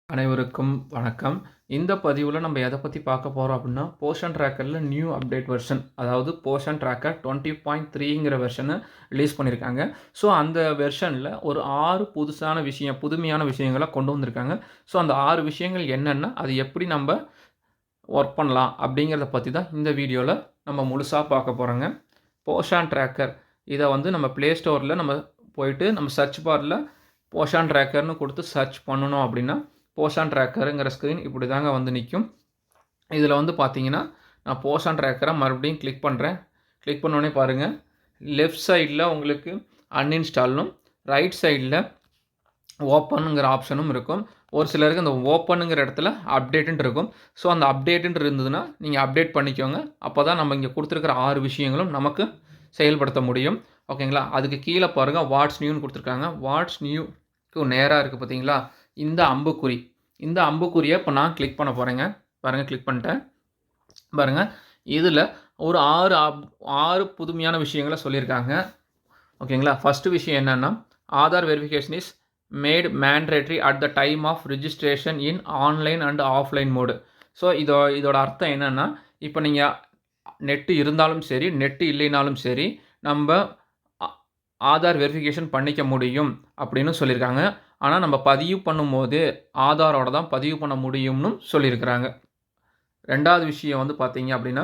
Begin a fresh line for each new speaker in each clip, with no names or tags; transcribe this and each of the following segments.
அனைவருக்கும் வணக்கம். இந்த பதிவுல நம்ம எத பத்தி பார்க்க போறோம் அப்படின்னா, போர்ஷன் ட்ராக்கர்ல நியூ அப்டேட் வெர்ஷன் அதாவது போர்ஷன் ட்ராக்கர் 20.3ங்கிற வெர்ஷன ரிலீஸ் பண்ணியிருக்காங்க. ஸோ அந்த வெர்ஷன்ல ஒரு 6 புதுமையான விஷயங்கள கொண்டு வந்திருக்காங்க. ஸோ அந்த 6 விஷயங்கள் என்னென்ன, அது எப்படி நம்ப ஒர்க் பண்ணலாம் அப்படிங்கிறத பத்தி தான் இந்த வீடியோல நம்ம முழுசா பார்க்க போறோங்க. போர்ஷன் ட்ராக்கர் இத வந்து நம்ம Play Storeல நம்ம போயிட்டு நம்ம சர்ச் பார்ல போர்ஷன் ட்ராக்கர்னு குடுத்து சர்ச் பண்ணணும் அப்படின்னா, போர்ஷன் ட்ராக்கர்ங்கிற ஸ்க்ரீன் இப்படி தாங்க வந்து நிக்கும். இதில வந்து பார்த்தீங்கன்னா, நான் போர்ஷன் ட்ராக்கர மறுபடியும் கிளிக் பண்றேன். கிளிக் பண்ணோனே பாருங்க, லெஃப்ட் சைட்ல உங்களுக்கு அன்இன்ஸ்டால்னும், ரைட் சைட்ல ஓப்பன்ங்கிற ஆப்ஷனும் இருக்கும். ஒரு சிலருக்கு அந்த ஓப்பன்ங்கிற இடத்துல அப்டேட்ன்ட்டு இருக்கும். ஸோ அந்த அப்டேட்ன்ட்டு இருந்ததுன்னா, நீங்க அப்டேட் பண்ணிக்கோங்க. அப்பதான் நம்ம இங்க குடுத்திருக்கிற 6 விஷயங்களும் நமக்கு செயல்படுத்த முடியும். ஓகேங்களா? அதுக்கு கீழ பாருங்க வாட்ஸ் நியூன்னு குடுத்திருக்காங்க. வாட்ஸ் நியூக்கு நேரா இருக்கு பார்த்தீங்களா? இந்த அம்புக்குறி. இந்த அம்புக்குறிய இப்ப நான் கிளிக் பண்ண போறேங்க. பாருங்க கிளிக் பண்ணிட்டேன். பாருங்க, இதுல ஒரு 6 புதுமையான விஷயங்கள சொல்லியிருக்காங்க. ஓகேங்களா? ஃபர்ஸ்ட் விஷயம் என்னன்னா, Aadhaar verification is made mandatory at the time of registration in online and offline mode. So இதோட அர்த்தம் என்னன்னா, இப்போ நீங்க நெட் இருந்தாலும் சரி, நெட் இல்லைனாலும் சரி, நம்ப ஆ ஆதார் வெரிஃபிகேஷன் பண்ணிக்க முடியும் அப்படின்னு சொல்லியிருக்காங்க. ஆனா நம்ம பதிவு பண்ணும்போது ஆதாரோட தான் பதிவு பண்ண முடியும்னு சொல்லியிருக்கிறாங்க. 2வது விஷயம் வந்து பார்த்தீங்க அப்படின்னா,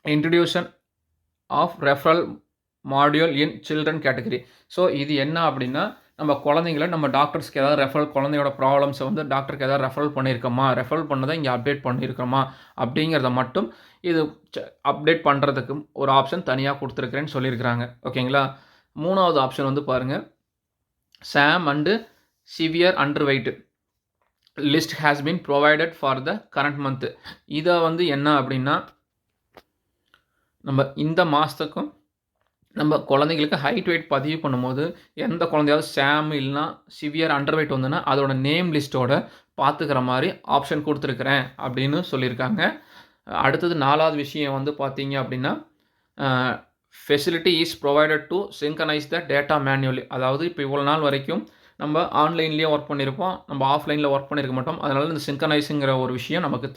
introduction of referral module in children category. So இது என்ன அப்படின்னா, நம்ம குழந்தைங்கள நம்ம டாக்டர்ஸ்க்கு ஏதாவது குழந்தையோட ப்ராப்ளம்ஸ வந்து டாக்டருக்கு ஏதாவது ரெஃபரல் பண்ணியிருக்கோமா? ரெஃபரல் பண்ணத இங்க அப்டேட் பண்ணியிருக்கிறோமா? அப்படிங்கிறத மட்டும் இது அப்டேட் பண்றதுக்கு ஒரு ஆப்ஷன் தனியா குடுத்துருக்கிறேன்னு சொல்லியிருக்கிறாங்க. ஓகேங்களா? 3வது ஆப்ஷன் வந்து பாருங்க, SAM and severe underweight list has been provided for the current month. இத வந்து என்ன அப்படின்னா, நம்ம இந்த மாசத்துக்கும் நம்ம குழந்தைங்களுக்கு ஹைட், வெயிட் பதிவு பண்ணும்போது, எந்த குழந்தையாவது சாம் இல்லன்னா சிவியர் அண்டர் வெயிட் வந்ததுன்னா, அதோட நேம் லிஸ்ட்டோட பார்த்துக்கிற மாரி ஆப்ஷன் குடுத்துருக்கிறேன் அப்படின்னு சொல்லியிருக்காங்க. அடுத்தது 4வது விஷயம் வந்து பார்த்தீங்க அப்படின்னா, a facility is provided to synchronize the data manually. அதாவது இப்போ இவ்வளோ நாள் வரைக்கும் நம்ம ஆன்லைன்லேயே ஒர்க் பண்ணியிருப்போம். நம்ம ஆஃப்லைன்ல ஒர்க் பண்ணியிருக்க மாட்டோம். அதனால இந்த சின்க்ரனைஸுங்கிற ஒரு விஷயம் நமக்கு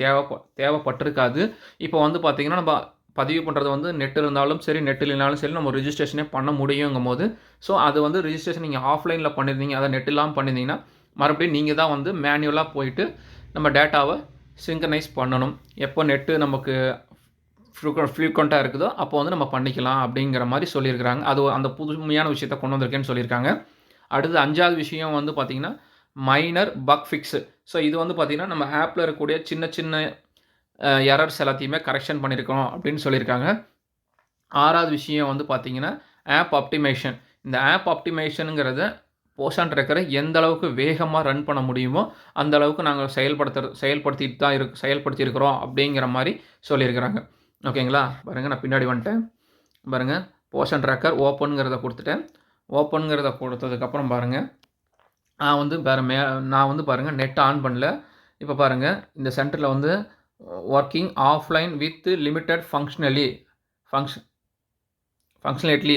தேவைப்பட்டிருக்காது. இப்போ வந்து பார்த்தீங்கன்னா, நம்ம பதிவு பண்ணுறது வந்து நெட் இருந்தாலும் சரி, நெட் இல்லைனாலும் சரி, நம்ம ரிஜிஸ்ட்ரேஷனே பண்ண முடியுங்கும்போது, ஸோ அது வந்து ரிஜிஸ்ட்ரேஷன் நீங்க ஆஃப்லைன்ல பண்ணியிருந்தீங்க, அதான் நெட் இல்லாம பண்ணியிருந்தீங்கன்னா, மறுபடியும் நீங்க தான் வந்து மேனுவலா போயிட்டு நம்ம டேட்டாவ சின்க்ரனைஸ் பண்ணணும். எப்போ நெட்டு நமக்கு ஃப்ரீக்வென்ட்டா இருக்குதோ, அப்போ வந்து நம்ம பண்ணிக்கலாம் அப்படிங்கிற மாரி சொல்லியிருக்கிறாங்க. அது அந்த புதுமையான விஷயத்த கொண்டு வந்திருக்கேன்னு சொல்லியிருக்காங்க. அடுத்து 5வது விஷயம் வந்து பார்த்தீங்கன்னா, மைனர் பக் ஃபிக்ஸ். ஸோ இது வந்து பார்த்தீங்கன்னா, நம்ம ஆப்ல இருக்கக்கூடிய சின்ன சின்ன எரர்ஸ் எல்லாத்தையுமே கரெக்ஷன் பண்ணியிருக்கோம் அப்படின்னு சொல்லியிருக்காங்க. 6வது விஷயம் வந்து பார்த்தீங்கன்னா, ஆப் ஆப்டிமேஷன். இந்த ஆப் ஆப்டிமேஷன்ங்கிறத போர்ஷன் ட்ராக்கர எந்த அளவுக்கு வேகமா ரன் பண்ண முடியுமோ, அந்த அளவுக்கு நாங்க செயல்படுத்திட்டு இருக்கிறோம் அப்படிங்கிற மாரி சொல்லியிருக்கிறாங்க. ஓகேங்களா? பாருங்க நான் பின்னாடி வந்துட்டேன். பாருங்க போர்ஷன் ட்ராக்கர் ஓப்பன்ங்கிறத குடுத்துட்டேன். ஓப்பன்ங்கிறத குடுத்ததுக்கப்புறம் பாருங்க, நான் வந்து பாருங்க நெட் ஆன் பண்ணல. இப்ப பாருங்க இந்த சென்டர்ல வந்து working offline with limited functionality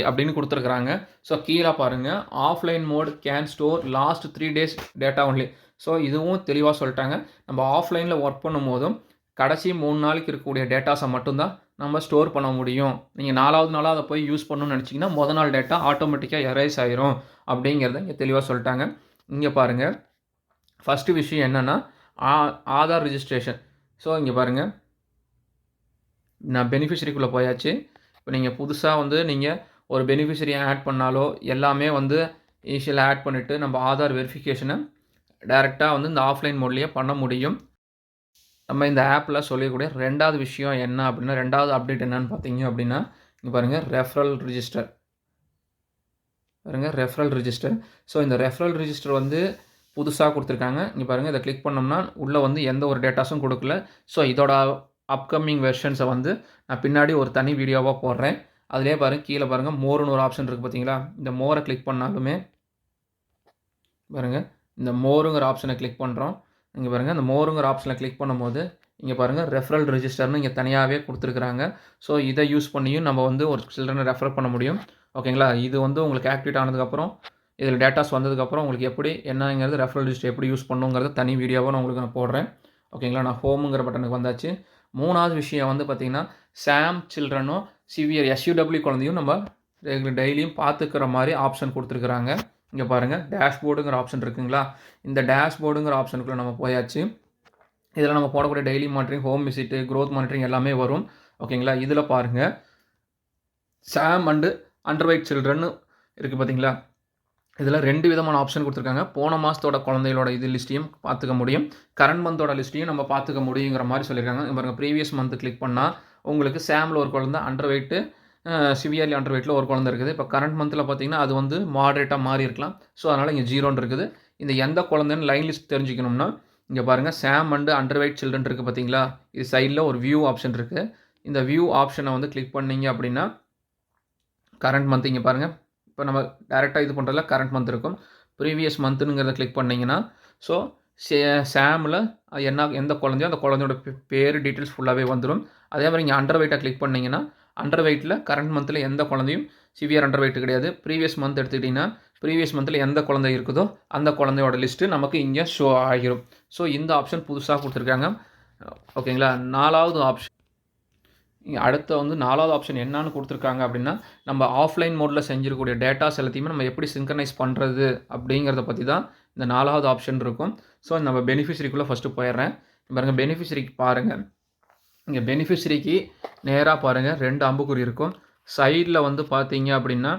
அப்படின்னு குடுத்துருக்காங்க. ஸோ கீழ பாருங்க, offline mode can store last 3 days data only. So இதுவும் தெளிவா சொல்ட்டாங்க. நம்ம ஆஃப்லைன்ல ஒர்க் பண்ணும்போதும், கடைசி 3 நாளைக்கு இருக்கக்கூடிய டேட்டாஸ மட்டும் தான் நம்ம ஸ்டோர் பண்ண முடியும். நீங்க 4வது நாளா அத போய் யூஸ் பண்ணணும்னு நெனச்சீங்கன்னா, மொத நாள் டேட்டா ஆட்டோமேட்டிக்கா எரேஸ் ஆயிரும் அப்படிங்கிறத இங்க தெளிவா சொல்ட்டாங்க. இங்க பாருங்க, ஃபர்ஸ்ட் விஷயம் என்னன்னா, ஆ ஆதார் ரிஜிஸ்ட்ரேஷன். ஸோ இங்க பாருங்க, நான் பெனிஃபிஷரிக்குள்ள போயாச்சு. இப்ப நீங்க புதுசா வந்து நீங்க ஒரு பெனிஃபிஷரிய ஆட் பண்ணாலோ, எல்லாமே வந்து இனிஷியலா ஆட் பண்ணிட்டு, நம்ம ஆதார் வெரிஃபிகேஷன டைரக்ட்டா வந்து இந்த ஆஃப்லைன் மோட்லயே பண்ண முடியும். நம்ம இந்த ஆப்ல சொல்லக்கூடிய 2வது விஷயம் என்ன அப்படின்னா, 2வது அப்டேட் என்னன்னு பார்த்தீங்க அப்படின்னா, இங்க பாருங்க ரெஃபரல் ரிஜிஸ்டர். பாருங்க ரெஃபரல் ரிஜிஸ்டர். ஸோ இந்த ரெஃபரல் ரிஜிஸ்டர் வந்து புதுசா குடுத்துருக்காங்க. இங்க பாருங்க இத கிளிக் பண்ணோம்னா, உள்ள வந்து எந்த ஒரு டேட்டாஸும் குடுக்கல. ஸோ இதோட அப்கமிங் வெர்ஷன்ஸ வந்து நான் பின்னாடி ஒரு தனி வீடியோவா போடுறேன். அதிலேயே பாருங்க கீழ பாருங்க மோர்ன்னு ஒரு ஆப்ஷன் இருக்கு பார்த்தீங்களா? இந்த மோர கிளிக் பண்ணாலுமே பாருங்க, இந்த மோருங்கிற ஆப்ஷன கிளிக் பண்றோம். இங்க பாருங்க இந்த மோருங்கிற ஆப்ஷன கிளிக் பண்ணும்போது, இங்க பாருங்க ரெஃபரல் ரிஜிஸ்டர்ன்னு இங்க தனியாவே குடுத்துருக்காங்க. ஸோ இத யூஸ் பண்ணியும் நம்ம வந்து ஒரு சில்ட்ரன ரெஃபர் பண்ண முடியும். ஓகேங்களா? இது வந்து உங்களுக்கு ஆக்டிவேட் ஆனதுக்கப்புறம், இதில் டேட்டாஸ் வந்ததுக்கப்புறம் உங்களுக்கு எப்படி என்னங்கிறது ரெஃபரல் லிஸ்ட் எப்படி யூஸ் பண்ணுங்கிறது தனி வீடியோவாக நான் உங்களுக்கு நான் போடுறேன். ஓகேங்களா? நான் ஹோமுங்கிற பட்டனுக்கு வந்தாச்சு. 3வது விஷயம் வந்து பார்த்தீங்கன்னா, சாம் சில்ட்ரனும் சிவியர் எஸ்யூடபிள்யூ குழந்தையும் நம்ம டெய்லியும் பார்த்துக்கிற மாதிரி ஆப்ஷன் கொடுத்துருக்குறாங்க. இங்கே பாருங்கள், டேஷ்போர்டுங்கிற ஆப்ஷன் இருக்குங்களா? இந்த டேஷ்போர்டுங்கிற ஆப்ஷனுக்குள்ளே நம்ம போயாச்சு. இதில் நம்ம போடக்கூடிய daily monitoring, home visit, growth monitoring எல்லாமே வரும். ஓகேங்களா? இதில் பாருங்கள், சாம் அண்டு அண்டர்வைட் சில்ட்ரன் இருக்குது பார்த்தீங்களா? இதில் 2 விதமான ஆப்ஷன் கொடுத்துருக்காங்க. போன மாதத்தோட குழந்தைகளோட இது லிஸ்ட்டையும் பார்த்துக்க முடியும், கரண்ட் மந்தோட லிஸ்ட்டையும் நம்ம பார்த்துக்க முடியுங்கிற மாதிரி சொல்லியிருக்காங்க. பாருங்கள், ப்ரீவியஸ் மந்த் கிளிக் பண்ணால் உங்களுக்கு சாமில் ஒரு குழந்தை, அண்டர் வெயிட்டு சிவியர்லி அண்டர் வெயிட்டில் ஒரு குழந்தை இருக்குது. இப்போ கரண்ட் மந்தில் பார்த்தீங்கன்னா அது வந்து மாடரேட்டாக மாறி இருக்கலாம். ஸோ அதனால் இங்கே 0 இருக்குது. இந்த எந்த குழந்தைன்னு லைன் லிஸ்ட் தெரிஞ்சுக்கணும்னா இங்கே பாருங்கள், சாம் அண்டு அண்டர் வெயிட் சில்ட்ரன் இருக்குது பார்த்தீங்களா? இது சைடில் ஒரு வியூ ஆப்ஷன் இருக்குது. இந்த வியூ ஆப்ஷனை வந்து கிளிக் பண்ணிங்க அப்படின்னா கரண்ட் மந்த் இங்கே பாருங்கள், இப்போ நம்ம டேரெக்டாக இது பண்ணுறதுல கரண்ட் மந்த் இருக்கும். ப்ரீவியஸ் மந்த்துங்கிறத கிளிக் பண்ணிங்கன்னா ஸோ சாமில் எந்த குழந்தையோ அந்த குழந்தையோட பேர் டீட்டெயில்ஸ் ஃபுல்லாகவே வந்துடும். அதே மாதிரி இங்கே அண்டர் வெயிட்டாக கிளிக் பண்ணிங்கன்னா அண்டர் வெயிட்டில் கரண்ட் மந்தில் எந்த குழந்தையும் சிவியர் அண்டர் வெயிட் கிடையாது. ப்ரீவியஸ் மந்த் எடுத்துக்கிட்டிங்கன்னா ப்ரீவியஸ் மந்தில் எந்த குழந்தை இருக்குதோ அந்த குழந்தையோட லிஸ்ட்டு நமக்கு இங்கே ஷோ ஆகிரும். ஸோ இந்த ஆப்ஷன் புதுசாக கொடுத்துருக்காங்க. ஓகேங்களா? 4வது ஆப்ஷன், அடுத்த வந்து 4வது ஆப்ஷன் என்னான்னு கொடுத்துருக்காங்க அப்படின்னா, நம்ம ஆஃப்லைன் மோடில் செஞ்சிருக்கக்கூடிய டேட்டாஸ் எல்லாத்தையுமே நம்ம எப்படி சிங்க்ரனைஸ் பண்ணுறது அப்படிங்கிறத பற்றி தான் இந்த 4வது ஆப்ஷன் இருக்கும். ஸோ நம்ம பெனிஃபிஷரிக்குள்ளே ஃபஸ்ட்டு போயிடுறேன். பாருங்கள், பெனிஃபிஷரிக்கு பாருங்கள், இங்கே பெனிஃபிஷரிக்கு நேராக பாருங்கள் 2 அம்புக்குறி இருக்கும். சைடில் வந்து பார்த்தீங்க அப்படின்னா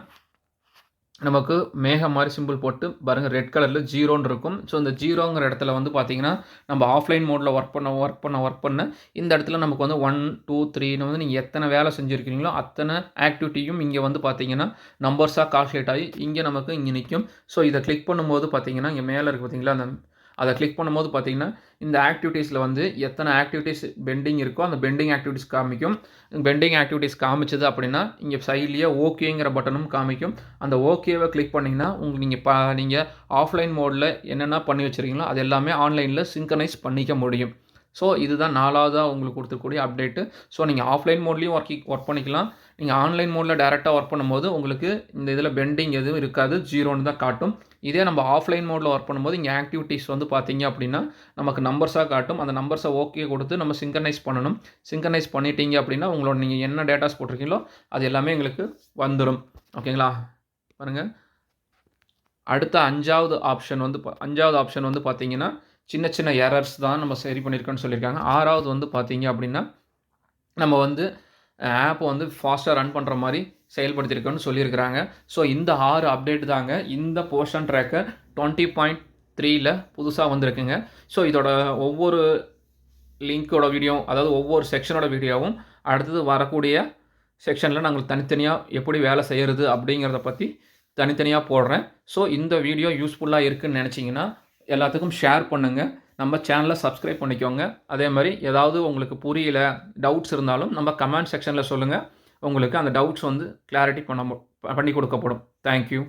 நமக்கு மேகம் மாதிரி சிம்பிள் போட்டு பாருங்கள், ரெட் கலரில் 0ன்னு இருக்கும். ஸோ இந்த 0ங்கிற இடத்துல வந்து பார்த்தீங்கன்னா நம்ம ஆஃப்லைன் மோடில் ஒர்க் பண்ண இந்த இடத்துல நமக்கு வந்து 1, 2, 3ன்னு வந்து நீங்கள் எத்தனை வேலை செஞ்சுருக்கிறீங்களோ அத்தனை ஆக்டிவிட்டியும் இங்கே வந்து பார்த்தீங்கன்னா நம்பர்ஸாக கால்குலேட் ஆகி இங்கே நமக்கு இங்கே நிற்கும். ஸோ இதை கிளிக் பண்ணும்போது பார்த்தீங்கன்னா இங்கே மேலே இருக்குது பார்த்தீங்களா, அந்த அதை கிளிக் பண்ணும்போது பார்த்தீங்கன்னா இந்த ஆக்டிவிட்டீஸில் வந்து எத்தனை ஆக்டிவிட்டீஸ் பெண்டிங் இருக்கோ அந்த பெண்டிங் ஆக்டிவிட்டீஸ் காமிக்கும். பெண்டிங் ஆக்டிவிட்டீஸ் காமிச்சது அப்படின்னா இங்கே சைட்லேயே ஓகேங்கிற பட்டனும் காமிக்கும். அந்த ஓகேவை கிளிக் பண்ணிங்கன்னா நீங்கள் ஆஃப்லைன் மோடில் என்னென்ன பண்ணி வச்சுருக்கீங்களோ அது எல்லாமே ஆன்லைனில் சிங்க்ரனைஸ் பண்ணிக்க முடியும். ஸோ இதுதான் 4வதாக உங்களுக்கு கொடுத்துருக்கூடிய அப்டேட்டு. ஸோ நீங்கள் ஆஃப்லைன் மோட்லேயும் ஒர்க் பண்ணிக்கலாம். நீங்கள் ஆன்லைன் மோடில் டேரெக்டாக ஒர்க் பண்ணும்போது உங்களுக்கு இந்த இதில் பெண்டிங் எதுவும் இருக்காது, 0ன்னு தான் காட்டும். இதே நம்ம ஆஃப்லைன் மோடில் ஒர்க் பண்ணும்போது இங்கே ஆக்டிவிட்டீஸ் வந்து பார்த்தீங்க அப்படின்னா நமக்கு நம்பர்ஸாக காட்டும். அந்த நம்பர்ஸை ஓகே கொடுத்து நம்ம சிங்க்ரனைஸ் பண்ணணும். சிங்க்ரனைஸ் பண்ணிட்டீங்க அப்படின்னா உங்களோட நீங்கள் என்ன டேட்டாஸ் போட்டிருக்கீங்களோ அது எல்லாமே எங்களுக்கு வந்துடும். ஓகேங்களா? பாருங்கள், அடுத்த 5வது ஆப்ஷன் வந்து பார்த்தீங்கன்னா சின்ன சின்ன எரர்ஸ் தான் நம்ம சரி பண்ணியிருக்கோன்னு சொல்லியிருக்காங்க. 6வது வந்து பார்த்தீங்க அப்படின்னா நம்ம வந்து ஆப்பை வந்து ஃபாஸ்ட்டாக ரன் பண்ணுற மாதிரி செயல்படுத்தியிருக்கோன்னு சொல்லியிருக்கிறாங்க. ஸோ இந்த 6 அப்டேட் தாங்க இந்த போர்ஷன் ட்ராக்கர் 20.3ல் புதுசாக வந்திருக்குங்க. ஸோ இதோட ஒவ்வொரு லிங்க்கோட வீடியோ, அதாவது ஒவ்வொரு செக்ஷனோட வீடியோவும் அடுத்தது வரக்கூடிய செக்ஷனில் நாங்கள் தனித்தனியாக எப்படி வேலை செய்கிறது அப்படிங்கிறத பற்றி தனித்தனியாக போடுறேன். ஸோ இந்த வீடியோ யூஸ்ஃபுல்லாக இருக்குதுன்னு நினச்சிங்கன்னா எல்லாத்துக்கும் ஷேர் பண்ணுங்கள். நம்ம சேனலை சப்ஸ்கிரைப் பண்ணிக்கோங்க. அதே மாதிரி ஏதாவது உங்களுக்கு புரியல, டவுட்ஸ் இருந்தாலும் நம்ம கமெண்ட் செக்ஷனில் சொல்லுங்கள். உங்களுக்கு அந்த டவுட்ஸ் வந்து கிளாரிட்டி பண்ணி கொடுக்கப்படும். தேங்க்யூ.